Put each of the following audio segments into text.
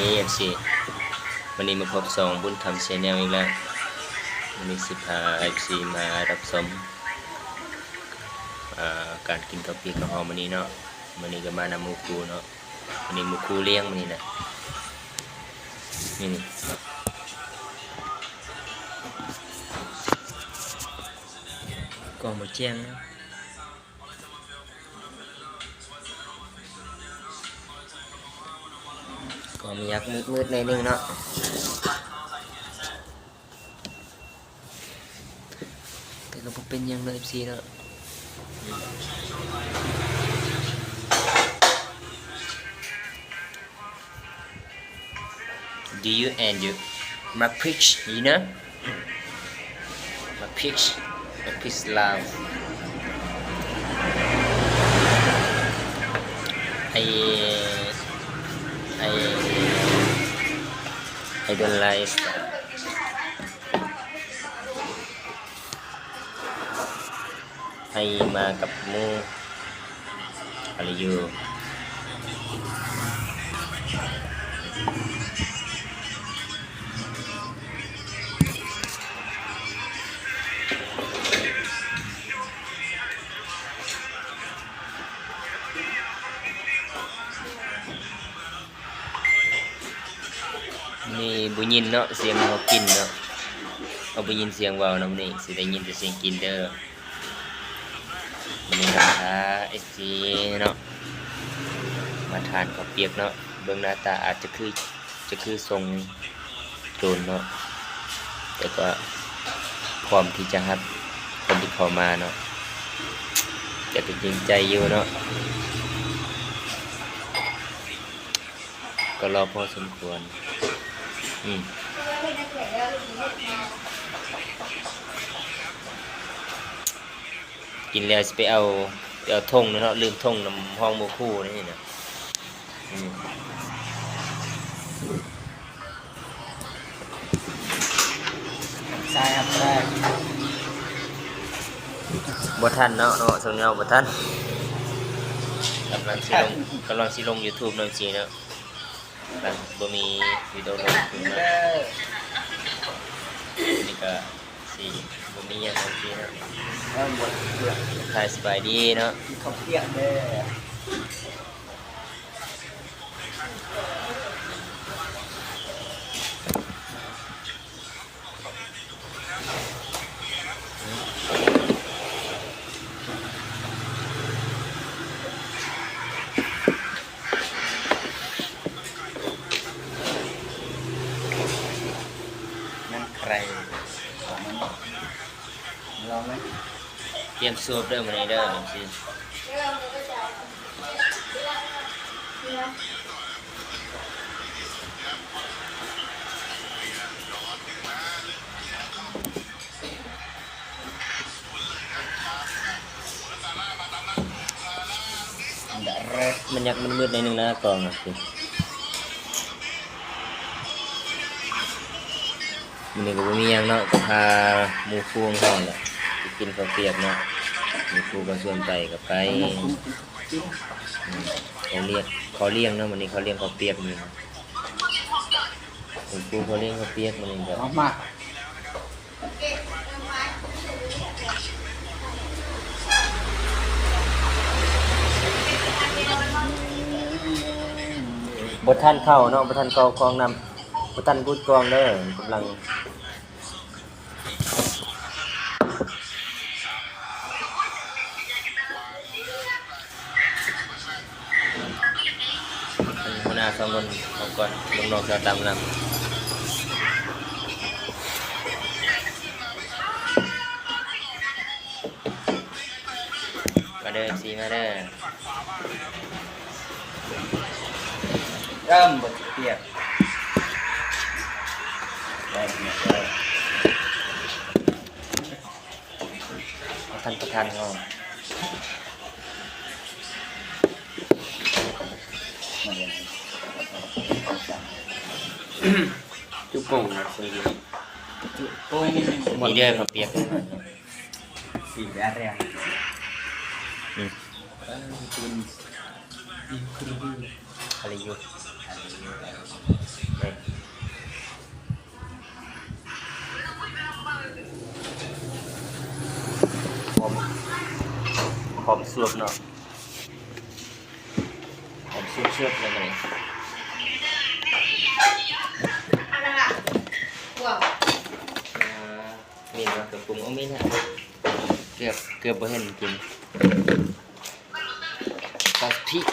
นี้ FC วันนี้มาพบสองบุญธรรม Channel อีกแล้ววันนี้สิพา FC มารับชมการกินข้าวเปียกข้าวหอมวันนี้เนาะวันนี้ก็มานำหมูคูเนาะวันนี้หมูคูเลี้ยงวันนี้นะนี่กองหมูแจ้งนะก็มียักษ์มืดๆในนึงเนาะแต่ก็เป็นยังเลย FC เนาะDo you and you my pitch you know my pitch love I don't like that. ให้มากับมูอะไรอยู่นี่บุยินเนาะเสียงเขากินเนาะเอาบุยินเสียงว่าวน้ำนี่สิได้ยินแต่เสียงกินเด้อวันนี้นะคะSGเนาะมาทานข้าวเปียกเนาะเบื้องหน้าตาอาจจะคือทรงโจรเนาะแต่ก็พร้อมที่จะฮับคนที่เข้ามาเนาะจะเป็นจริงใจอยู่เนาะก็รอพอสมควรกินแล้วจะไปเอาธงเนาะลืมธงน้ำห้องโมคู่นี่นะใช่ครับใช่บ่ทันเนาะสงเงาบ่ทันกำลังสิลง YouTube นั่นสิเนาะบ่มีวิดีโอลงขึ้นมานี่ก็สิบ่มีหยังจังซี่เนาะถ่ายสบายดีเนาะเขาเปียกเด้ใครลองไหมเตรียมซูปเด้อมื้อนี้เด้อสิมันอยากมืดๆในนึงนะกองสิมันนี่ก็บ่มีหยังเนาะก็พาหมู่คู่ของเฮาแหละไปกินข้าวเปียกเนาะหมู่คู่ก็ชวนไปก็ไปเขาเลี้ยงเนาะมื้อนี้เขาเลี้ยงข้าวเปียกนี่หมู่คู่เขาเลี้ยงข้าวเปียกมื้อนี้ก็มาบ่ทันเข้าเนาะบ่ทันเข้ากองนำบ่ทันพูดกองเด้อกำลังหัวหน้าสองคนเอาก่อนลงนอกจะตามนำมาเด้อสิมาเด้อเริ่มบดเปียกท่านประธานเขาจุ๊บป่งนะคุยจุ๊บป่งมีเด้อข้าวเปียกสีแดงอะไรอยู่ หอมสวบเนาะหอมสวบเลย อันนั้นอ่ะว้าว มีเนาะกับปรุงเอาไม่เนี่ยเกือบบ่เห็นกินซอสพริก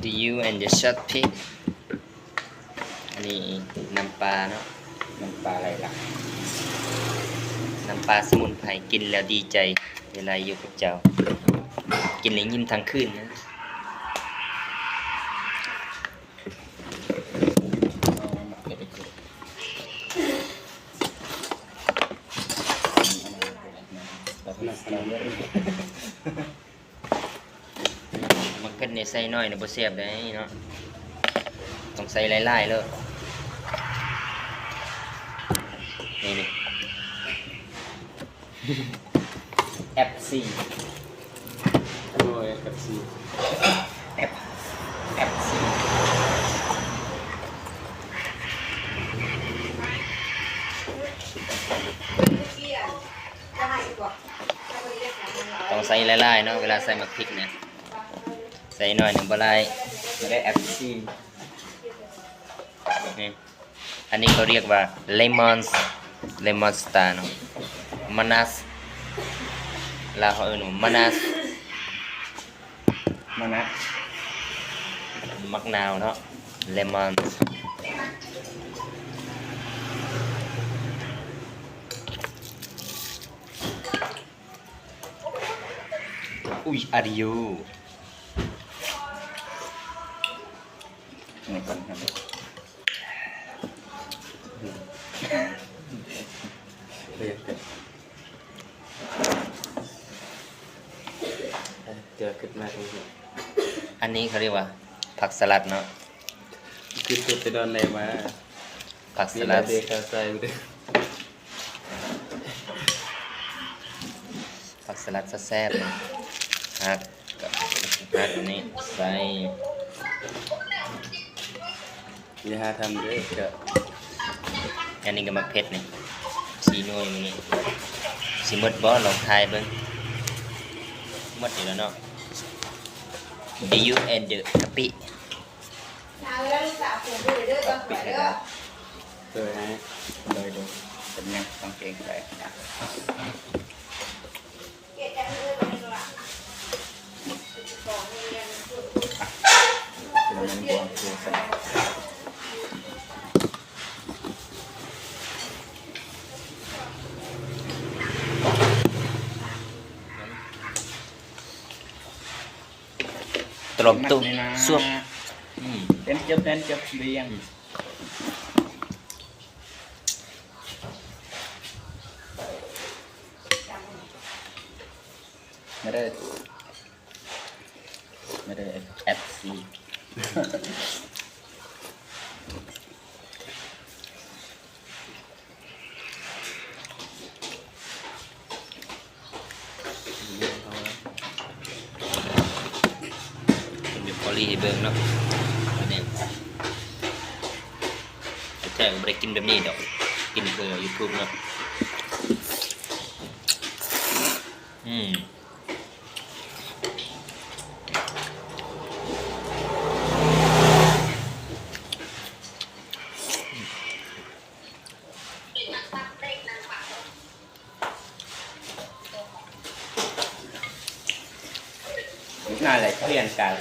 The you and the shot pig อันนี้น้ำปลาเนาะ น้ำปลาอะไรล่ะ น้ำปลาสมุนไพรกินแล้วดีใจเวลาอยู่กับเจ้า กินแล้วยิ้มทั้งคืนนะ มันเผ็ดในใส่น้อยนะบ่แซ่บได้เนาะต้องใส่หลายๆเลยนี่ แอปซีโอ้ยแอปซีแอปซี ต้องใส่หลายๆเนาะเวลาใส่หมักพริกเนี่ยใส่หน่อยหนึ่งบ่หลาย ไม่ได้แอปซี นี่อันนี้เขาเรียกว่า lemon star เนาะ manas ลาวเขาเอิ้นว่า manas มานะ มักนาวเนาะ lemon อุ้ยอาริโย นี่ก่อนครับเรียกเจอขึ้นมาตรงนี้ อันนี้เขาเรียกว่าผักสลัดเนาะ คือไปโดนอะไรมา ผักส นี่ ลั เรา ด เด็กเขาใส่ไปด้วย ผักสลัดแซ่บๆเนาะฮักกับฮักอันนี้ใส่ อย่าหาทำด้วยก็ อันนี้ก็มักเผ็ดนี่สีหน่วยมื้อนี้สิหมดบ่ลองทายเบิ่งหมดอยู่แล้วเนาะ The you and the กะปิ ปิดเลยนะโดยนะโดยเป็นยังต้องเก่งไปเรามันบวงคือใส่ตรมตุ้มซวบ đến chụp liềnไม่ได้แอปซีเดี๋ยวพอลีให้เบิ่งเนาะอันนี้แต่ก็บ่ได้กินแบบนี้ดอกกินเพื่อ YouTube เนาะงานอะไรเปลี่ยนกัน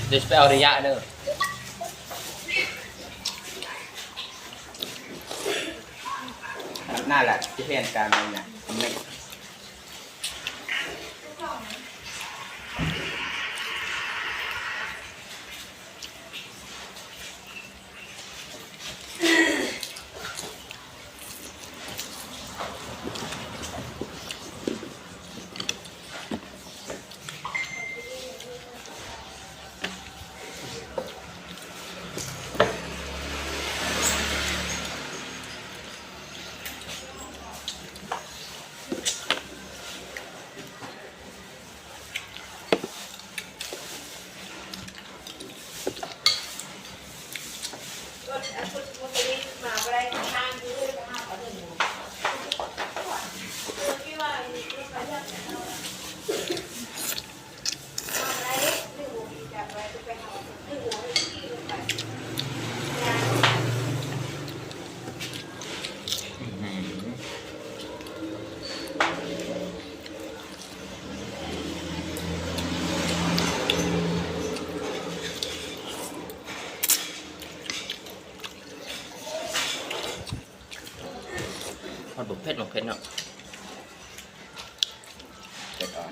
เดี๋ยวจะไปเอาระยะเด้อหน้าแหละที่เปลี่ยนการมันเนี่ยไม่ ผ็ดหมกเผ็ดเนาะ เผ็ดอ่อน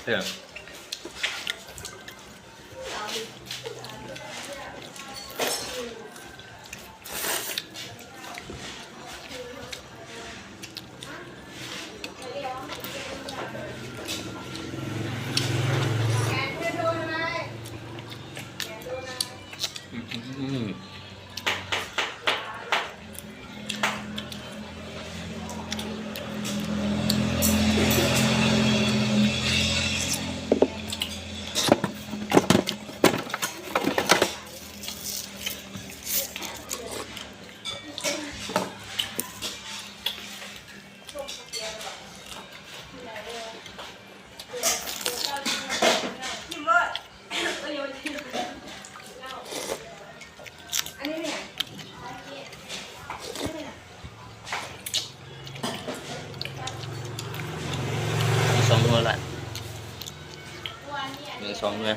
เผ็ด อันนี้เนี่ย มีสองมือละมีสองมือ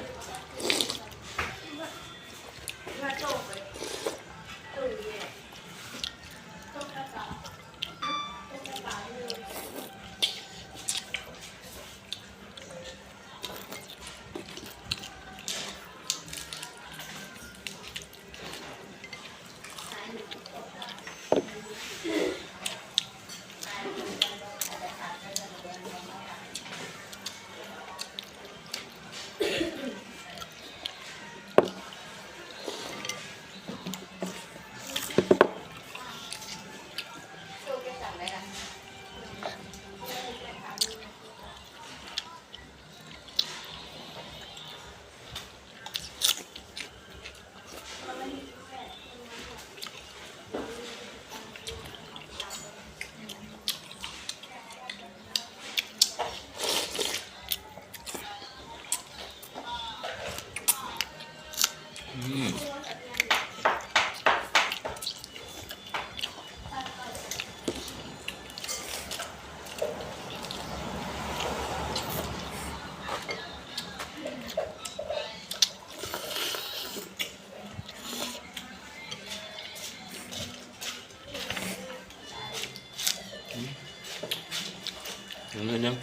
นิดนึง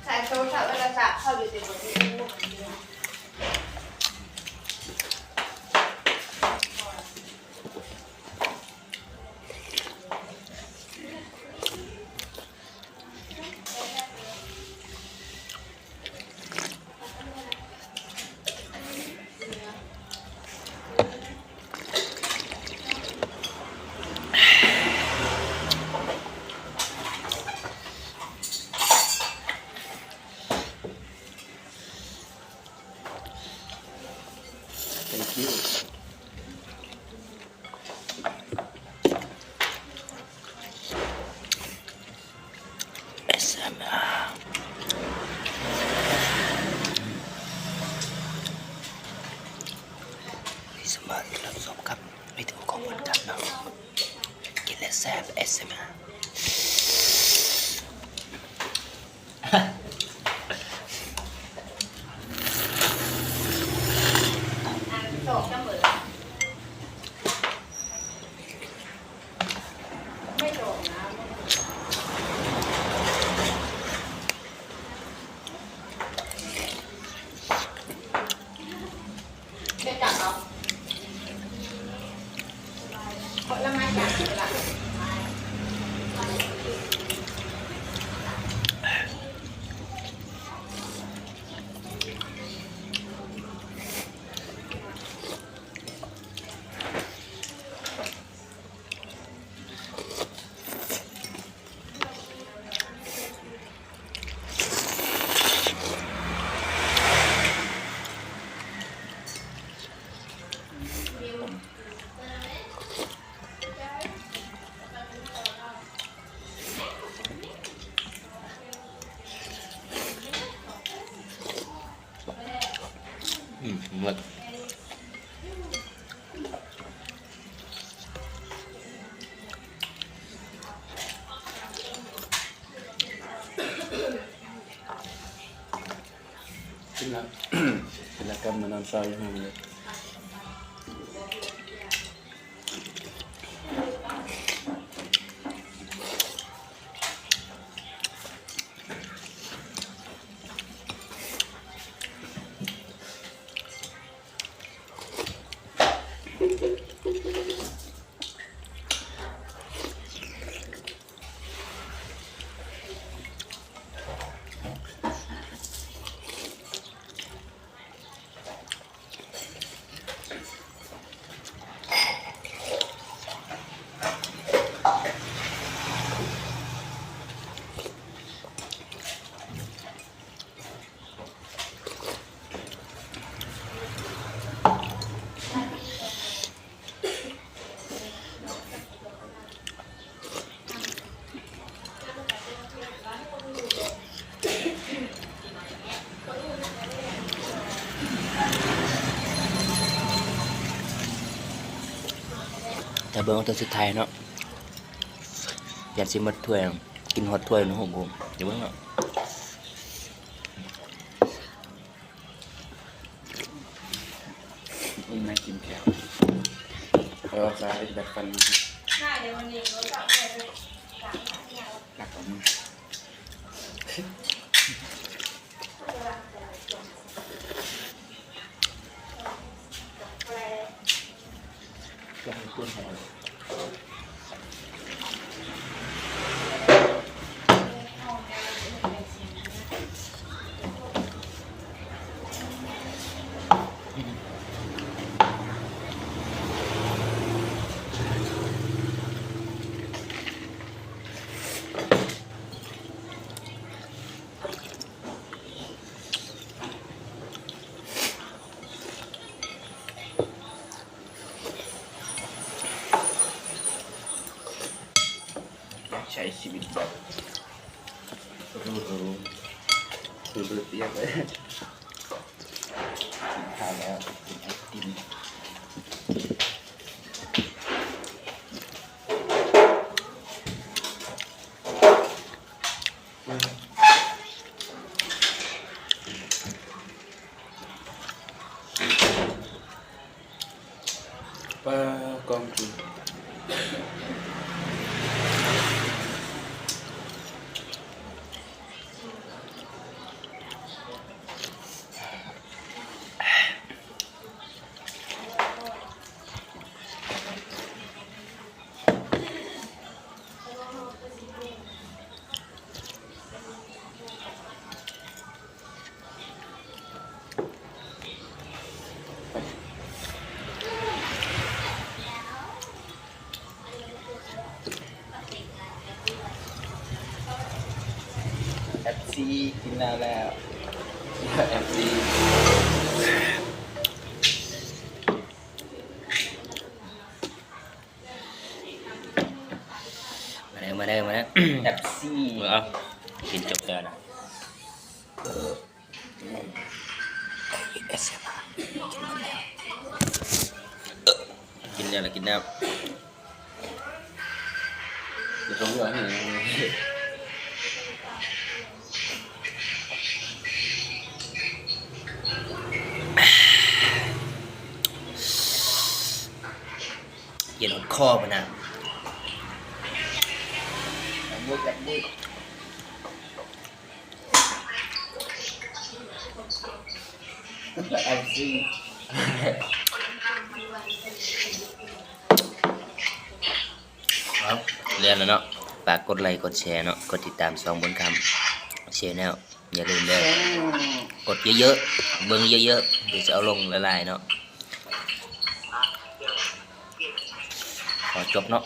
ใส่โทรศัพท์เวลาจับเข้าอยู่ในบนนี้เป็นคิ้ว ASMR สมาธิรับชมครับไม่ถูกของคนจัดเนาะกินและแซ่บ ASMR โศกจะเหมือนไม่โดนนะไม่จับเอาผลไม้จับเลยล่ะ หมึกกินแล้ว กินแล้วก็มานอนซอยอยู่ห้องเลยแต่เบิ่งตัวสุดท้ายเนาะอยากสิหมดถ้วยกินหมดถ้วยเนาะผมเดี๋ยวเบิ่งเนาะ นี่น่ากินแก้วเอาสายแบบฟัน ง่ายเดี๋ยววันนี้เราจะไปเลย หนักกว่ามึง ลองต้นหอยใช้ชีวิตแบบรู้คือเลือดเตี้ยเลยกินข้าวแล้วกินไอติมป้ากองกินแอปซีกินแล้วแอปซี มาได้ แอปซี เอากินจบแล้วนะกินแล้วกินแล้ว เดี๋ยวต้องเลือกให้นะ เย็นหดคอมันนะ มือกับมือ แอปซี เอาเรียนแล้วเนาะฝากกดไลค์กดแชร์เนาะกดติดตามซองบนคำแชร์แนลอย่าลืมเด้อกดเยอะๆเบิ่งเยอะๆเดี๋ยวจะเอาลงละลายเนาะขอจบเนาะ